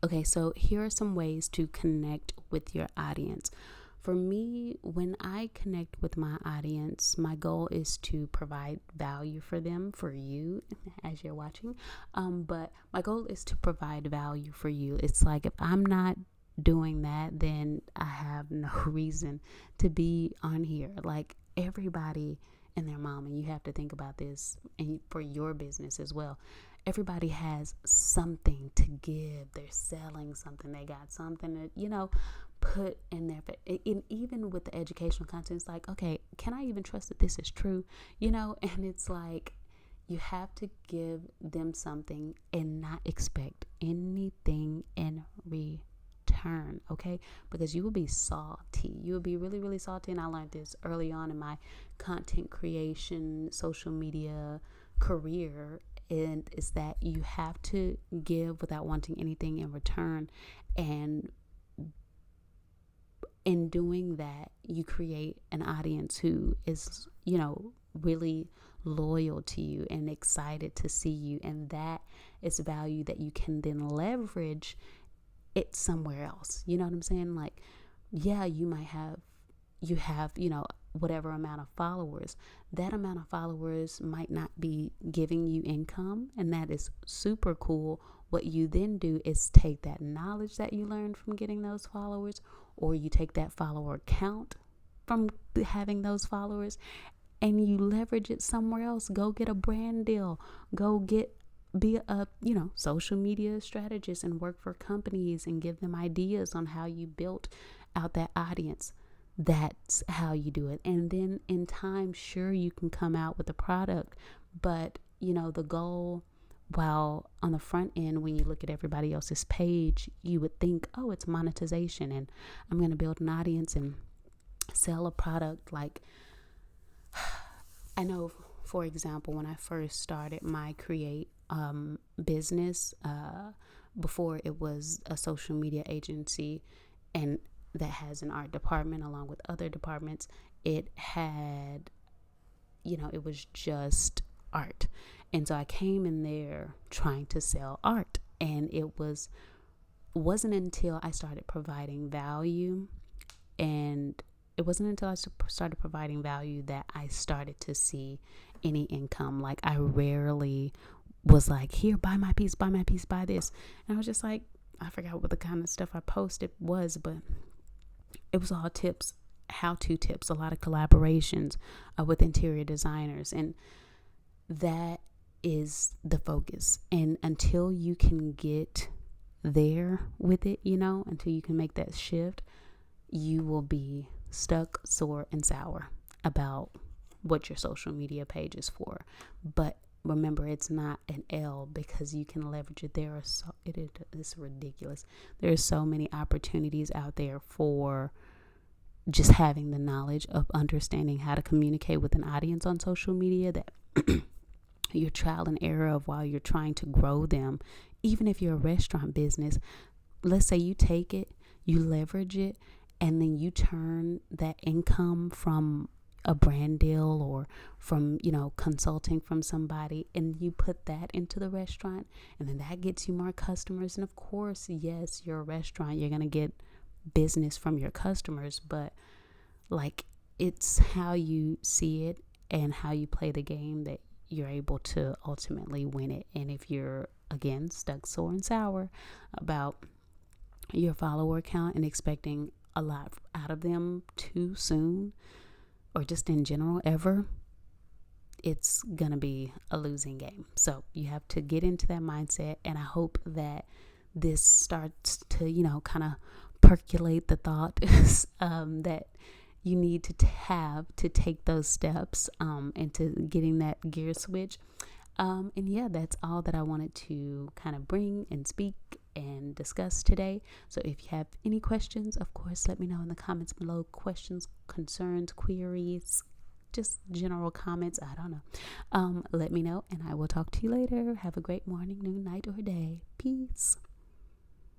Okay, so here are some ways to connect with your audience. For me, when I connect with my audience, my goal is to provide value for them, for you, as you're watching. But my goal is to provide value for you. It's like if I'm not doing that, then I have no reason to be on here. Like everybody and their mom, and you have to think about this and for your business as well. Everybody has something to give. They're selling something. They got something to, put in there. And even with the educational content, it's like, okay, can I even trust that this is true? And it's like you have to give them something and not expect anything in return, okay? Because you will be salty. You will be really, really salty. And I learned this early on in my content creation, social media career. And is that you have to give without wanting anything in return. And in doing that, you create an audience who is, really loyal to you and excited to see you. And that is value that you can then leverage it somewhere else. You know what I'm saying? Like, yeah, you have, whatever amount of followers. That amount of followers might not be giving you income, and that is super cool. What you then do is take that knowledge that you learned from getting those followers, or you take that follower count from having those followers, and you leverage it somewhere else. Go get a brand deal. Be a social media strategist and work for companies and give them ideas on how you built out that audience. That's how you do it. And then in time, sure, you can come out with a product, but the goal, while on the front end, when you look at everybody else's page, you would think, oh, it's monetization and I'm going to build an audience and sell a product. Like, I know, for example, when I first started my Create business, before it was a social media agency and that has an art department along with other departments, it had, it was just art. And so I came in there trying to sell art, and wasn't until I started providing value, and it wasn't until I started providing value that I started to see any income. Like, I rarely was like, here, buy my piece, buy this. And I was just like, I forgot what the kind of stuff I posted was, but it was all tips, how-to tips, a lot of collaborations with interior designers. And that is the focus. And until you can get there with it, until you can make that shift, you will be stuck, sore, and sour about what your social media page is for. But remember, it's not an L, because you can leverage it. It's ridiculous. There are so many opportunities out there for just having the knowledge of understanding how to communicate with an audience on social media, that your trial and error of while you're trying to grow them. Even if you're a restaurant business, let's say you take it, you leverage it, and then you turn that income from a brand deal or from, consulting from somebody, and you put that into the restaurant, and then that gets you more customers. And of course, yes, you're a restaurant, you're going to get business from your customers, but like, it's how you see it and how you play the game that you're able to ultimately win it. And if you're, again, stuck, sore, and sour about your follower count and expecting a lot out of them too soon, or just in general ever, it's gonna be a losing game. So you have to get into that mindset, and I hope that this starts to kind of percolate the thought that you need to have to take those steps into getting that gear switch. And yeah, that's all that I wanted to kind of bring and speak and discuss today. So if you have any questions, of course, let me know in the comments below. Questions, concerns, queries, just general comments. I don't know. Let me know, and I will talk to you later. Have a great morning, noon, night, or day. Peace.